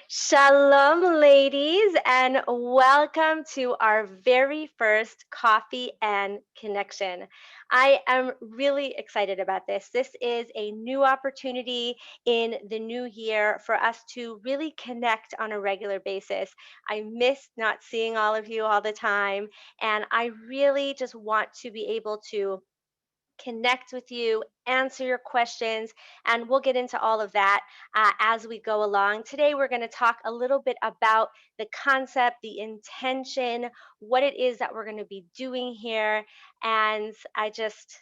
Shalom, ladies, and welcome to our very first coffee and connection. I am really excited about this. This is a new opportunity in the new year for us to really connect on a regular basis. I miss not seeing all of you all the time, and I really just want to be able to connect with you, answer your questions, and we'll get into all of that as we go along. Today, we're going to talk a little bit about the concept, the intention, what it is that we're going to be doing here. And I'm just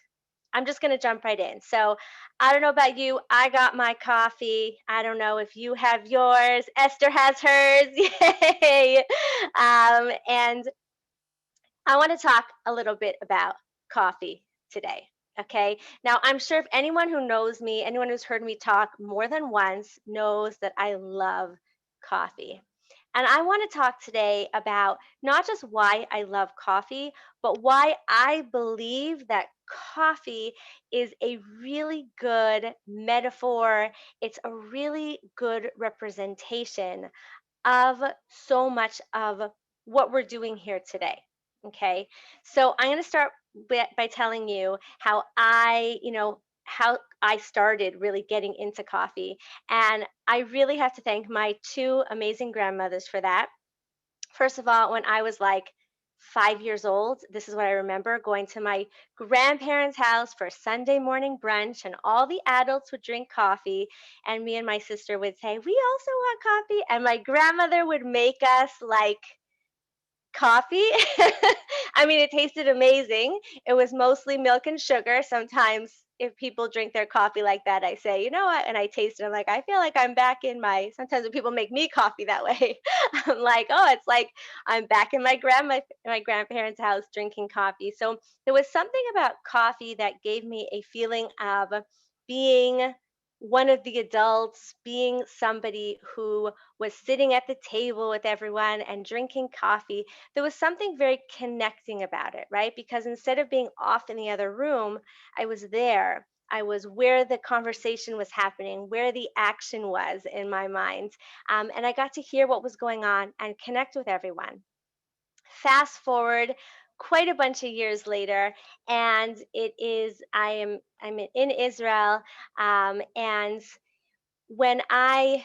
going to jump right in. So, I don't know about you. I got my coffee. I don't know if you have yours. Esther has hers. Yay. And I want to talk a little bit about coffee today. Okay. Now, I'm sure if anyone who knows me, anyone who's heard me talk more than once, knows that I love coffee. And I want to talk today about not just why I love coffee, but why I believe that coffee is a really good metaphor. It's a really good representation of so much of what we're doing here today. Okay. So I'm going to start by telling you how how I started really getting into coffee. And I really have to thank my two amazing grandmothers for that. First of all, when I was like 5 years old, this is what I remember going to my grandparents' house for Sunday morning brunch, and all the adults would drink coffee. And me and my sister would say, "We also want coffee." And my grandmother would make us like coffee. I mean, it tasted amazing. It was mostly milk and sugar. Sometimes, if people drink their coffee like that, I say, you know what? And I taste it. I'm like, I feel like I'm back in my. Sometimes when people make me coffee that way, I'm like, oh, it's like I'm back in my grandparents' house drinking coffee. So there was something about coffee that gave me a feeling of being one of the adults, being somebody who was sitting at the table with everyone and drinking coffee. There was something very connecting about it, right? Because instead of being off in the other room, I was there. I was where the conversation was happening, where the action was in my mind. And I got to hear what was going on and connect with everyone. Fast forward quite a bunch of years later, and I'm in Israel, and when I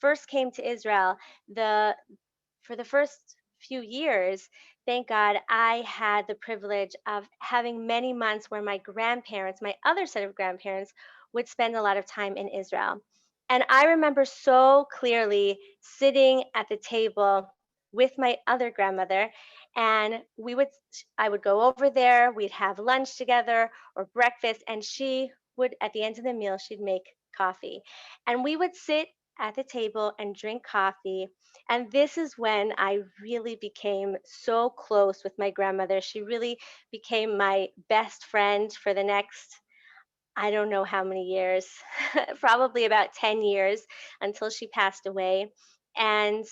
first came to Israel, the for the first few years, thank God, I had the privilege of having many months where my grandparents, my other set of grandparents, would spend a lot of time in Israel. And I remember so clearly sitting at the table with my other grandmother, and I would go over there, we'd have lunch together or breakfast, and she would, at the end of the meal, she'd make coffee. And we would sit at the table and drink coffee, and this is when I really became so close with my grandmother. She really became my best friend for the next, I don't know how many years, probably about 10 years until she passed away. And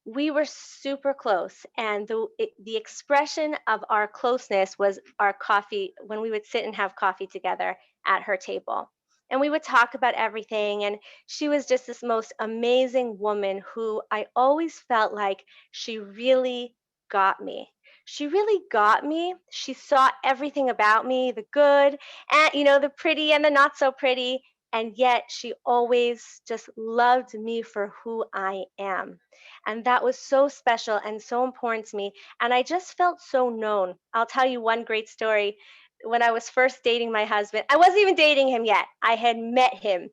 we were super close. And the expression of our closeness was our coffee, when we would sit and have coffee together at her table. And we would talk about everything. And she was just this most amazing woman who I always felt like she really got me. She really got me. She saw everything about me, the good and, the pretty and the not so pretty. And yet she always just loved me for who I am. And that was so special and so important to me. And I just felt so known. I'll tell you one great story. When I was first dating my husband, I wasn't even dating him yet. I had met him.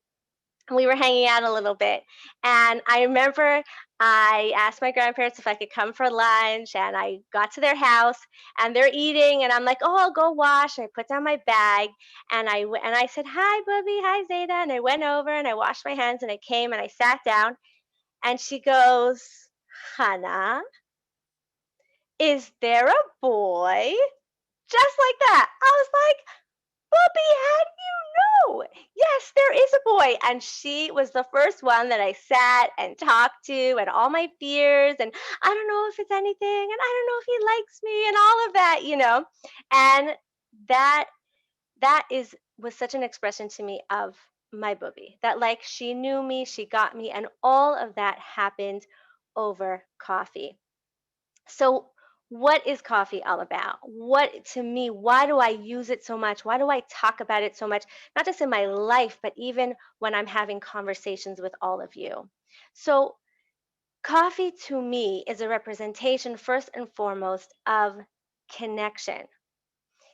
We were hanging out a little bit. And I remember I asked my grandparents if I could come for lunch, and I got to their house and they're eating, and I'm like, "Oh, I'll go wash." And I put down my bag, and I said, "Hi, Bubby. Hi, Zeta." And I went over and I washed my hands and I came and I sat down, and she goes, "Hannah, is there a boy?" Just like that. I was like, "Bubby, how do you know?" "Yes, there is a boy." And she was the first one that I sat and talked to, and all my fears, and I don't know if it's anything, and I don't know if he likes me, and all of that. And that that is was such an expression to me of my booby, that like she knew me, she got me, and all of that happened over coffee. So, what is coffee all about? What, to me, why do I use it so much? Why do I talk about it so much? Not just in my life, but even when I'm having conversations with all of you. So, coffee to me is a representation, first and foremost, of connection.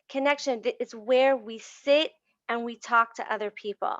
Connection is where we sit and we talk to other people.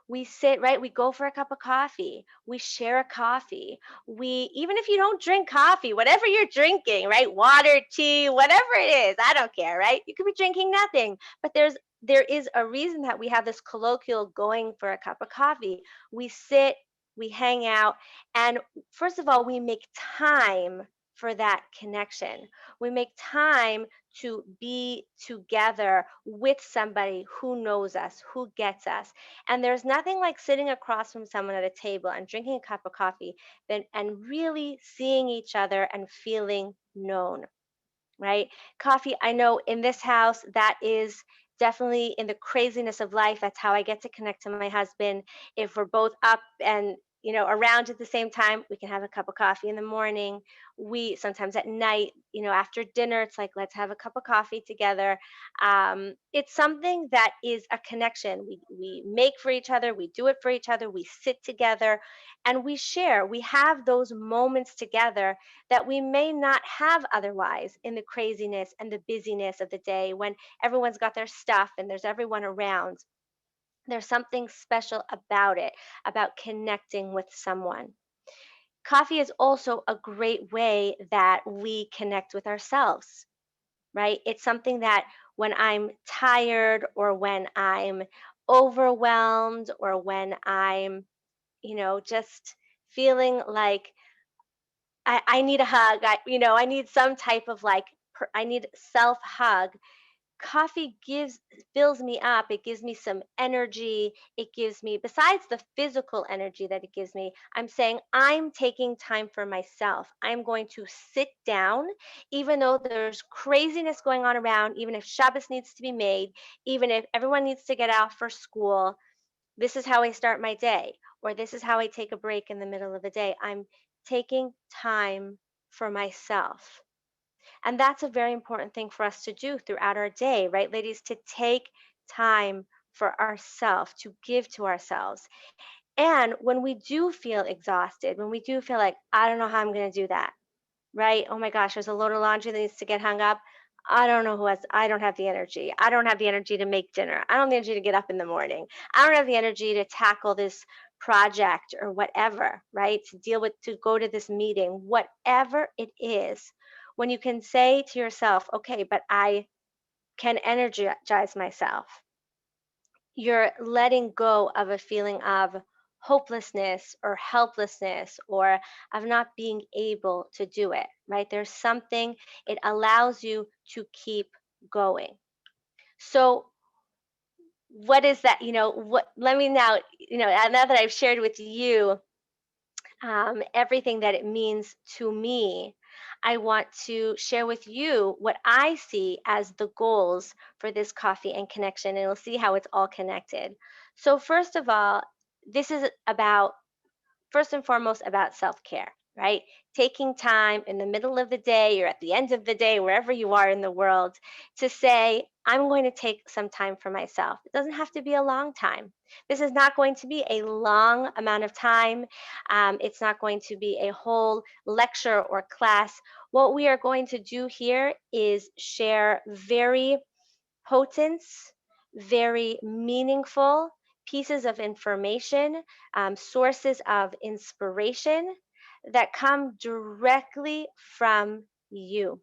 We sit, right? We go for a cup of coffee. We share a coffee. We, even if you don't drink coffee, whatever you're drinking, right? Water, tea, whatever it is, I don't care, right? You could be drinking nothing, but there is a reason that we have this colloquial going for a cup of coffee. We sit, we hang out, and first of all, we make time for that connection. We make time to be together with somebody who knows us, who gets us. And there's nothing like sitting across from someone at a table and drinking a cup of coffee and really seeing each other and feeling known, right? Coffee, I know in this house, that is definitely in the craziness of life. That's how I get to connect to my husband. If we're both up and around at the same time, we can have a cup of coffee in the morning. We sometimes at night, after dinner, it's like, let's have a cup of coffee together. It's something that is a connection. We make for each other, we do it for each other, we sit together and we share. We have those moments together that we may not have otherwise in the craziness and the busyness of the day when everyone's got their stuff and there's everyone around. There's something special about it, about connecting with someone. Coffee is also a great way that we connect with ourselves, right? It's something that when I'm tired or when I'm overwhelmed or when I'm, just feeling like I need a hug. I need some type of like, I need self hug. Coffee fills me up. It gives me some energy. It gives me, besides the physical energy that it gives me, I'm saying I'm taking time for myself. I'm going to sit down, even though there's craziness going on around, even if Shabbos needs to be made, even if everyone needs to get out for school. This is how I start my day, or this is how I take a break in the middle of the day. I'm taking time for myself. And that's a very important thing for us to do throughout our day, right, ladies? To take time for ourselves, to give to ourselves. And when we do feel exhausted, when we do feel like, I don't know how I'm going to do that, right? Oh my gosh, there's a load of laundry that needs to get hung up. I don't have the energy. I don't have the energy to make dinner. I don't have the energy to get up in the morning. I don't have the energy to tackle this project or whatever, right? To go to this meeting, whatever it is. When you can say to yourself, okay, but I can energize myself, you're letting go of a feeling of hopelessness or helplessness or of not being able to do it, right? There's something, it allows you to keep going. So, what is that? Let me now, now that I've shared with you everything that it means to me, I want to share with you what I see as the goals for this coffee and connection, and we'll see how it's all connected. So, first of all, this is about first and foremost about self care, right? Taking time in the middle of the day or at the end of the day, wherever you are in the world, to say, I'm going to take some time for myself. It doesn't have to be a long time. This is not going to be a long amount of time. It's not going to be a whole lecture or class. What we are going to do here is share very potent, very meaningful pieces of information, sources of inspiration that come directly from you,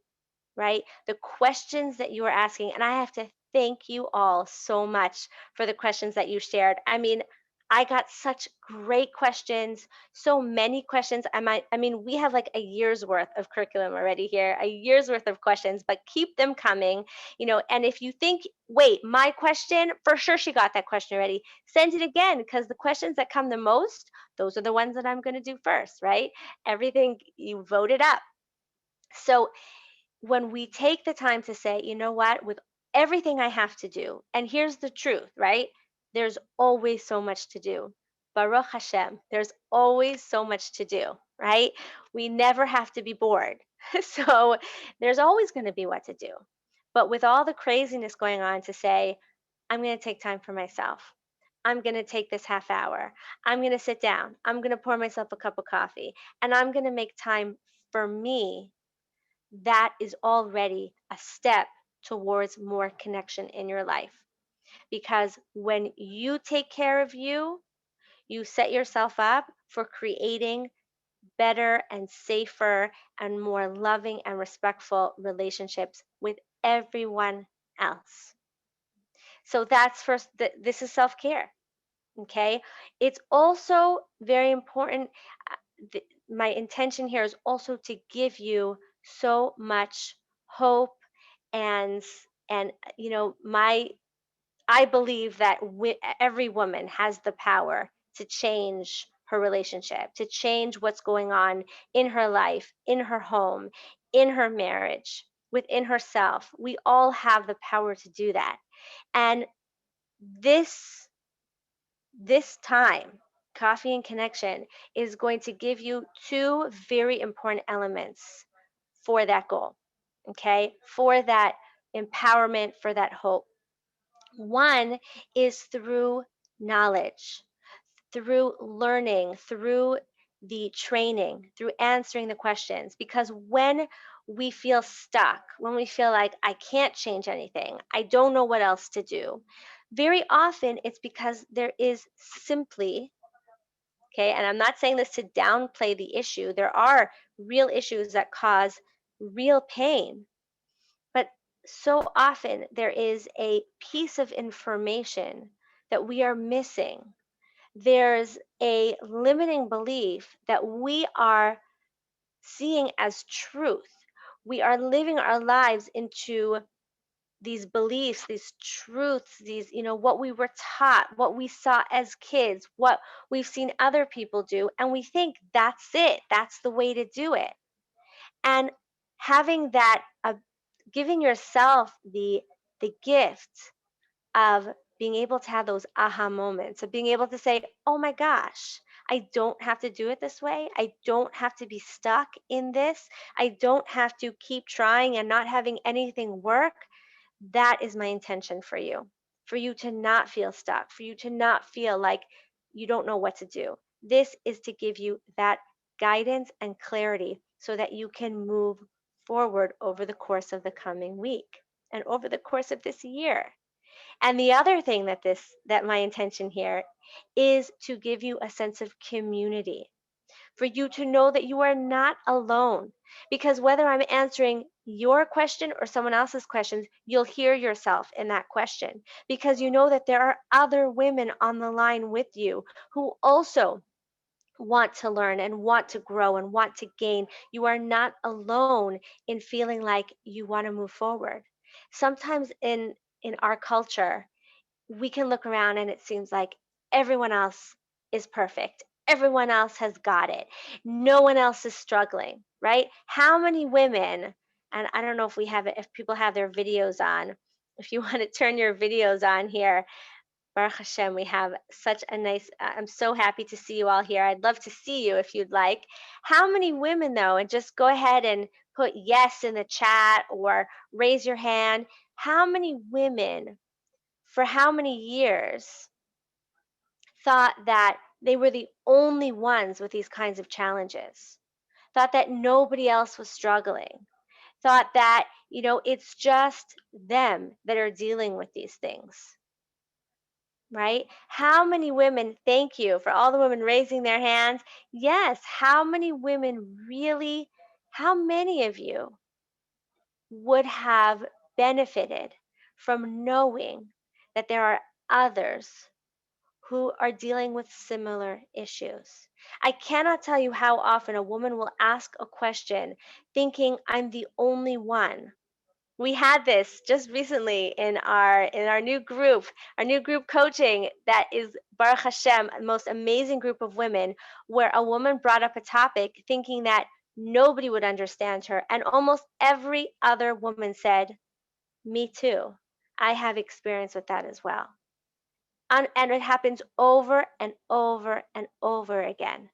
right? The questions that you are asking, and I have to thank you all so much for the questions that you shared. I mean, I got such great questions, so many questions. I mean, we have like a year's worth of curriculum already here, a year's worth of questions, but keep them coming, and if you think, wait, my question, for sure she got that question already, send it again, because the questions that come the most, those are the ones that I'm going to do first, right? Everything you voted up. So when we take the time to say, you know what, with everything I have to do, and here's the truth, right? there's always so much to do. Baruch Hashem, there's always so much to do, right? We never have to be bored. So there's always going to be what to do. But with all the craziness going on, to say, I'm going to take time for myself. I'm going to take this half hour. I'm going to sit down. I'm going to pour myself a cup of coffee and I'm going to make time for me. That is already a step towards more connection in your life. Because when you take care of you, you set yourself up for creating better and safer and more loving and respectful relationships with everyone else. So that's first, this is self care. Okay. It's also very important. My intention here is also to give you so much hope and, my I believe that every woman has the power to change her relationship, to change what's going on in her life, in her home, in her marriage, within herself. We all have the power to do that. And this this time, Coffee and Connection is going to give you two very important elements for that goal. Okay? For that empowerment, for that hope. One is through knowledge, through learning, through the training, through answering the questions. Because when we feel stuck, when we feel like I can't change anything, I don't know what else to do, very often it's because there is simply, okay, and I'm not saying this to downplay the issue, there are real issues that cause real pain. But so often there is a piece of information that we are missing. There's a limiting belief that we are seeing as truth. We are living our lives into these beliefs, these truths, what we were taught, what we saw as kids, what we've seen other people do, and we think that's it, that's the way to do it. And having that, giving yourself the gift of being able to have those aha moments, of being able to say, oh my gosh, I don't have to do it this way. I don't have to be stuck in this. I don't have to keep trying and not having anything work. That is my intention for you to not feel stuck, for you to not feel like you don't know what to do. This is to give you that guidance and clarity so that you can move forward over the course of the coming week and over the course of this year. And the other thing that my intention here is to give you a sense of community, for you to know that you are not alone. Because whether I'm answering your question or someone else's questions, you'll hear yourself in that question, because you know that there are other women on the line with you who also want to learn and want to grow and want to gain. You are not alone in feeling like you want to move forward. Sometimes in our culture, we can look around and it seems like everyone else is perfect. Everyone else has got it. No one else is struggling, right? How many women, and I don't know if we have it, if people have their videos on, if you want to turn your videos on here, Baruch Hashem, we have such a nice, I'm so happy to see you all here. I'd love to see you if you'd like. How many women, though, and just go ahead and put yes in the chat or raise your hand. How many women for how many years thought that they were the only ones with these kinds of challenges, thought that nobody else was struggling, thought that, it's just them that are dealing with these things, right? How many women, thank you for all the women raising their hands. Yes, how many women really, how many of you would have benefited from knowing that there are others who are dealing with similar issues? I cannot tell you how often a woman will ask a question thinking I'm the only one. We had this just recently in our new group coaching that is Baruch Hashem, the most amazing group of women, where a woman brought up a topic thinking that nobody would understand her, and almost every other woman said, "Me too. I have experience with that as well." And it happens over and over and over again.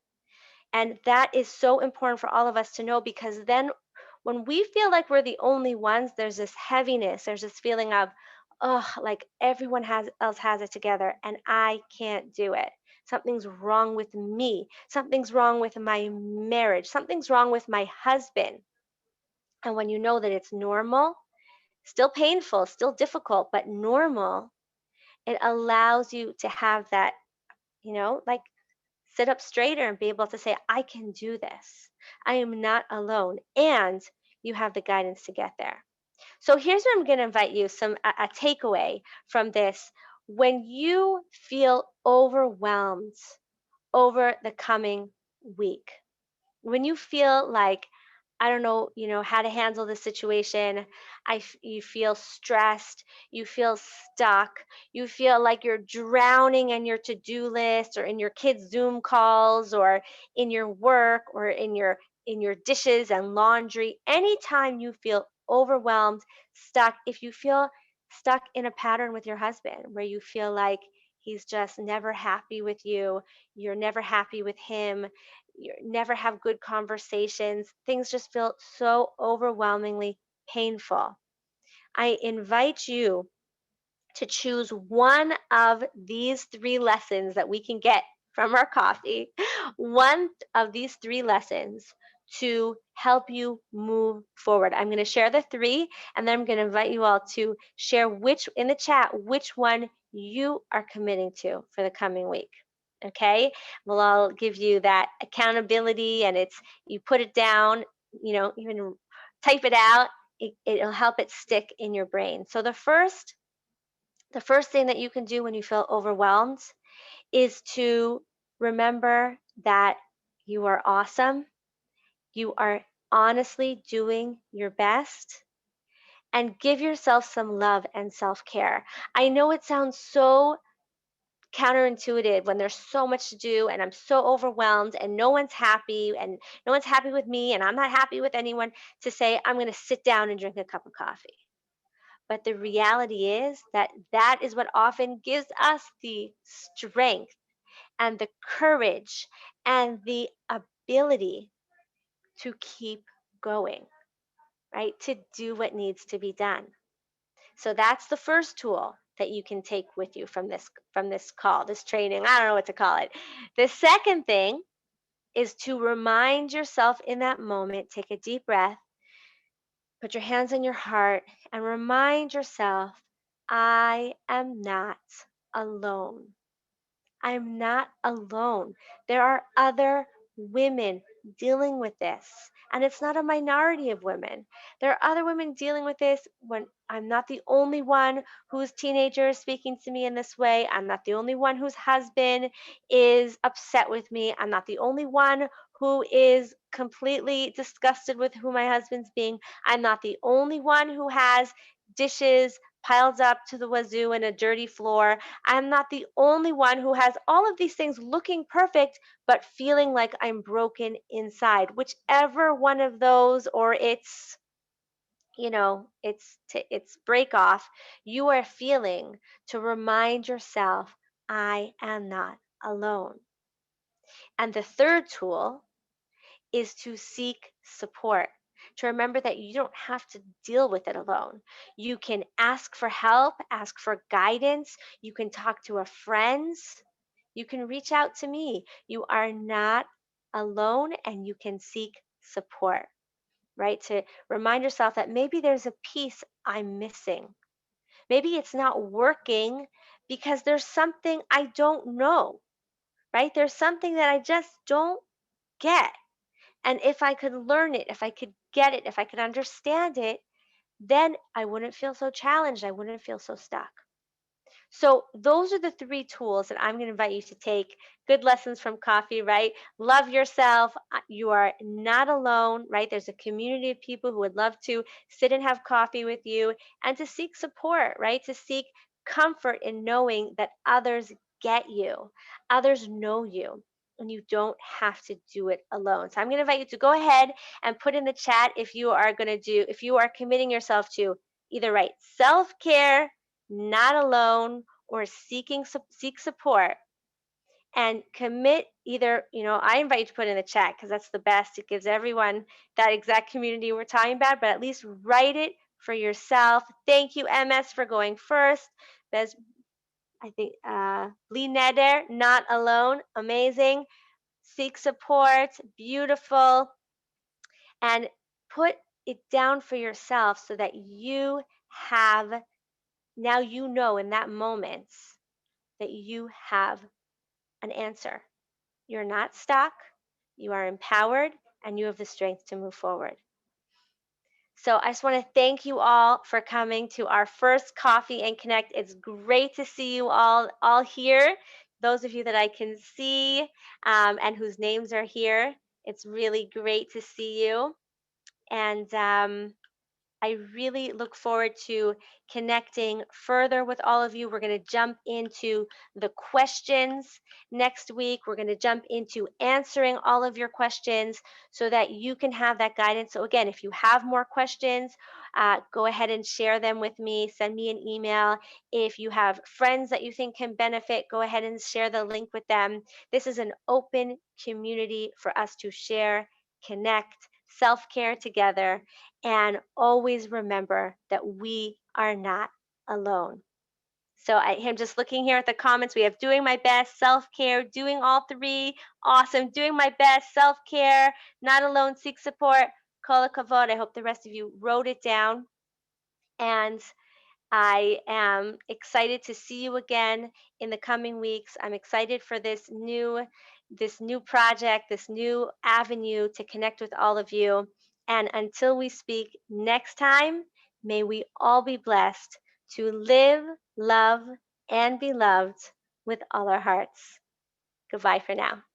And that is so important for all of us to know, because then when we feel like we're the only ones, there's this heaviness, there's this feeling of, oh, like everyone else has it together and I can't do it. Something's wrong with me. Something's wrong with my marriage. Something's wrong with my husband. And when you know that it's normal, still painful, still difficult, but normal, it allows you to have that, like, sit up straighter and be able to say, I can do this. I am not alone. And you have the guidance to get there. So here's what I'm going to invite you, a takeaway from this. When you feel overwhelmed over the coming week, when you feel like, I don't know, how to handle the situation, you feel stressed, you feel stuck, you feel like you're drowning in your to-do list or in your kids' Zoom calls or in your work or in your dishes and laundry. Anytime you feel overwhelmed, stuck, if you feel stuck in a pattern with your husband where you feel like he's just never happy with you, you're never happy with him, you never have good conversations, things just feel so overwhelmingly painful. I invite you to choose one of these three lessons that we can get from our coffee, one of these three lessons to help you move forward. I'm going to share the three, and then I'm going to invite you all to share which in the chat which one you are committing to for the coming week. Okay, well, I'll give you that accountability, and it's, you put it down, even type it out. It'll help it stick in your brain. So the first thing that you can do when you feel overwhelmed is to remember that you are awesome. You are honestly doing your best, and give yourself some love and self care. I know it sounds so counterintuitive when there's so much to do and I'm so overwhelmed and no one's happy with me and I'm not happy with anyone, to say, I'm going to sit down and drink a cup of coffee. But the reality is that that is what often gives us the strength and the courage and the ability to keep going, right? To do what needs to be done. So that's the first tool that you can take with you from this call, this training. I don't know what to call it. The second thing is to remind yourself in that moment, take a deep breath, put your hands on your heart, and remind yourself, I am not alone. I'm not alone. There are other women dealing with this, and it's not a minority of women. There are other women dealing with this. When I'm not the only one whose teenager is speaking to me in this way. I'm not the only one whose husband is upset with me. I'm not the only one who is completely disgusted with who my husband's being. I'm not the only one who has dishes piled up to the wazoo and a dirty floor. I'm not the only one who has all of these things looking perfect, but feeling like I'm broken inside. Whichever one of those, or it's break off, you are feeling, to remind yourself, I am not alone. And the third tool is to seek support. To remember that you don't have to deal with it alone. You can ask for help, ask for guidance. You can talk to a friend. You can reach out to me. You are not alone, and you can seek support, right? To remind yourself that maybe there's a piece I'm missing. Maybe it's not working because there's something I don't know, right? There's something that I just don't get. And if I could learn it, if I could get it, if I could understand it, then I wouldn't feel so challenged. I wouldn't feel so stuck. So, those are the three tools that I'm going to invite you to take. Good lessons from coffee, right? Love yourself. You are not alone, right? There's a community of people who would love to sit and have coffee with you, and to seek support, right? To seek comfort in knowing that others get you, others know you, and you don't have to do it alone. So, I'm going to invite you to go ahead and put in the chat if you are committing yourself to either write self care, not alone, or seek support, and commit either, I invite you to put in the chat because that's the best. It gives everyone that exact community we're talking about, but at least write it for yourself. Thank you, MS, for going first. There's, I think, Lee Neder, not alone, amazing. Seek support, beautiful, and put it down for yourself so that you have, now you know in that moment that you have an answer. You're not stuck, you are empowered, and you have the strength to move forward. So I just want to thank you all for coming to our first Coffee and Connect. It's great to see you all here. Those of you that I can see and whose names are here, it's really great to see you. And I really look forward to connecting further with all of you. We're going to jump into the questions next week. We're going to jump into answering all of your questions so that you can have that guidance. So, again, if you have more questions, go ahead and share them with me. Send me an email. If you have friends that you think can benefit, go ahead and share the link with them. This is an open community for us to share, connect, self care together, and always remember that we are not alone. So I am just looking here at the comments. We have doing my best, self care, doing all three. Awesome. Doing my best, self care, not alone, seek support. Kol hakavod. I hope the rest of you wrote it down. And I am excited to see you again in the coming weeks. I'm excited for this new project, this new avenue to connect with all of you. And until we speak next time, may we all be blessed to live, love, and be loved with all our hearts. Goodbye for now.